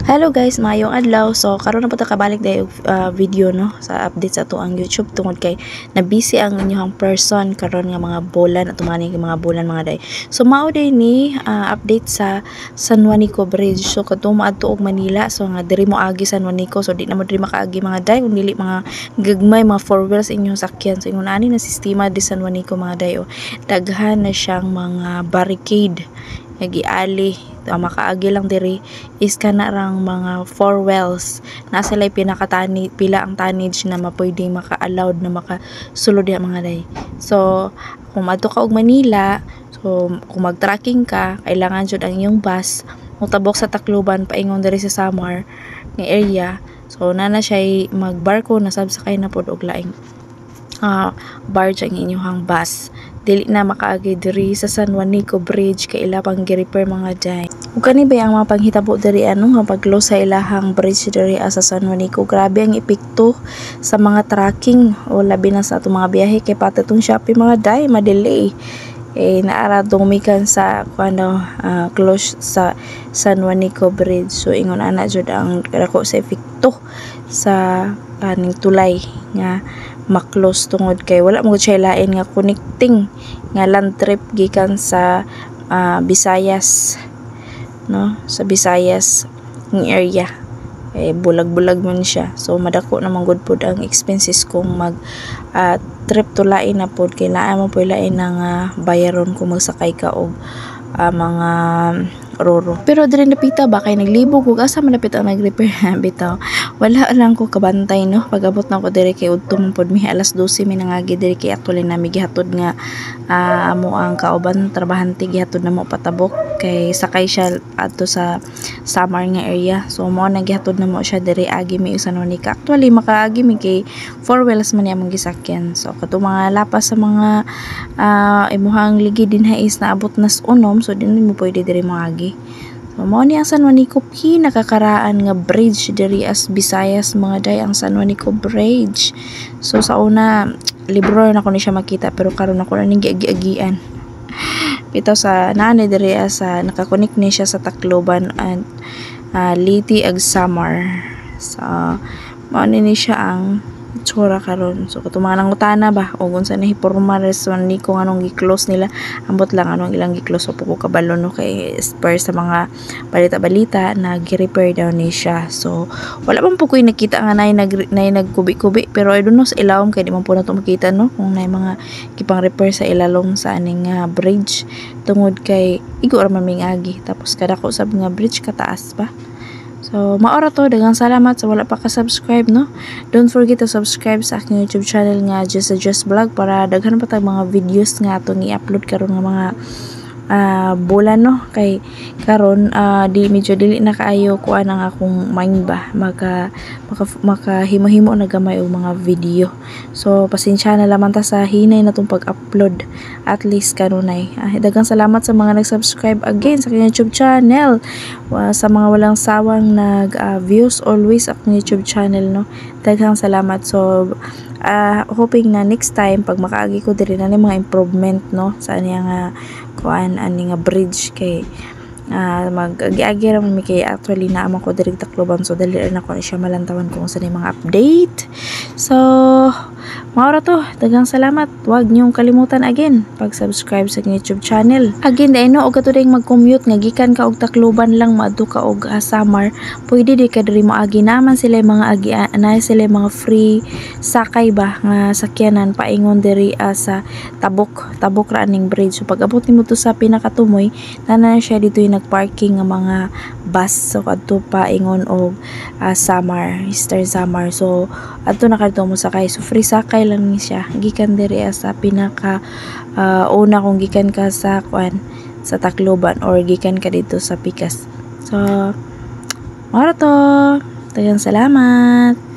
Hello guys, maayong adlaw. So karon na po ta kabalik dayo video no sa update sa tuang YouTube tungod kay na busy ang inyong person karon nga mga bulan at tumani mga bulan mga day. So mao day ni update sa San Juanico Bridge. So kadto maadto og Manila, so nga diri mo agi San Juanico, so di na mo diri makaagi mga day kun dili mga gagmay mga four wheels inyong sakyan. So ingon ani na sistema di San Juanico mga day. Daghan na siyang mga barricade giali makaagi lang diri is kana rang mga four wells na sila pinakatani pila ang tonnage na mapwedeng maka-allowed na makasulod ya mga day. So kung madto ka og Manila, so kung mag-tracking ka kailangan jud ang iyong bus mutabok sa Tacloban paingon diri sa Samar nga area. So nana siya magbarko na sabsakay na pod og laing barge ang inyong bus. Dili na makaagi diri sa San Juanico Bridge kay ila pang gi-repair mga day. Ug kani ba ang mga panghitabo diri nga pag-close sa ilahang bridge diri sa San Juanico, grabe ang epekto sa mga tracking o labi na sa atong mga biyahe kay patatong Shopee mga day ma-delay. Naara tumikan sa close sa San Juanico Bridge. So ingon ana jud ang dako sa epekto sa kaning tulay nga maklos tungod kay wala mo siya lain nga connecting nga land trip gikan sa Visayas no, sa Visayas ng area bulag-bulag man siya. So madako naman gud pod ang expenses kung mag trip to lain na pod kay naa mo po lain nga bayaron kung magsakay ka og mga roro. Pero diri napita ba kay naglibog ug asa man napita nag-repair bitaw. Wala lang ko kabantay no. Pag-abot na ko diri kay udto man pod mi alas 12 mi nangagi diri kay actually na mi gihatod nga amo ang kauban trabahante gihatod na mo patabok kay sakay siya adto sa Samar nga area. So mo nagihatod na mo siya diri agi mi San Juanico. Actually makaagi mi kay four wheels man among gisakyan. So kato mga lapas sa mga imuhang ligi dinha is naabot nas unom, so din mo pwede diri moagi. So mao ni ang San Juanico pinakakaraan nga bridge diri as Visayas mga day, ang San Juanico Bridge. So sa una libro na ko ni siya makita pero karon ako na ning giagi-agian. Bitaw sa nanay diri sa nakakonek ni siya sa Tacloban and Liti ag Samar. So mao ni siya ang tsura karon. So katumanang utana ba o unsa na hiporma San Juanico nganong gi-close nila, ambot lang anong ilang gi-close so puko kabalo no kay spare sa mga balita-balita na gi-repair daw ni siya. So wala man po koy nakita nga nay nagkubi-kubi pero I don't know sa ilawom kay di man po na to makita no kung nay mga kipang repair sa ilalong sa aning bridge tungod kay igo ra man mingagi tapos kada ko sab nga bridge kataas pa. So, maora to. Daghang salamat sa wala pa ka-subscribe, no? Don't forget to subscribe sa aking YouTube channel nga Just Vlog para daghan pa tayong mga videos nga atong i-upload karon nga mga bulan, no? Kay karon medyo dili na kaayo kuan ang akong mind ba maka himo-himo na gamay og mga video. So pasensya na lamang ta sa hinay natong pag-upload at least kanunay. Daghang salamat sa mga nag-subscribe again sa aking YouTube channel. Sa mga walang sawang nag-views always sa aking YouTube channel, no? Daghang salamat. So hoping na next time pag makaagi ko diri na mga improvement no sa niya kuan ani nga bridge kay mag-agi-agi ra mi kay actually naamang ko diri Tacloban, so dali na ko siya malantawan kung sa mga update. So maura to. Daghang salamat. Huwag niyong kalimutan again pag-subscribe sa YouTube channel. Again dai no og katuding mag-commute nga gikan ka og Tacloban lang maadto ka og Samar, pwede di ka diri moagi naman sila mga agi na sila mga free sakay ba nga sakyanan paingon diri sa tabok ra ning bridge. So pag abot nimo to sa pinakatumoy na siya dito yung nagparking nga mga bus, so adto paingon og Samar, Eastern Samar. So adto na kadto mo sakay, so free sakay lang ni siya gikan diri sa pinaka una kung gikan ka sa kuan sa Tacloban or gikan ka dito sa Pikas. So mara to. Daghang salamat.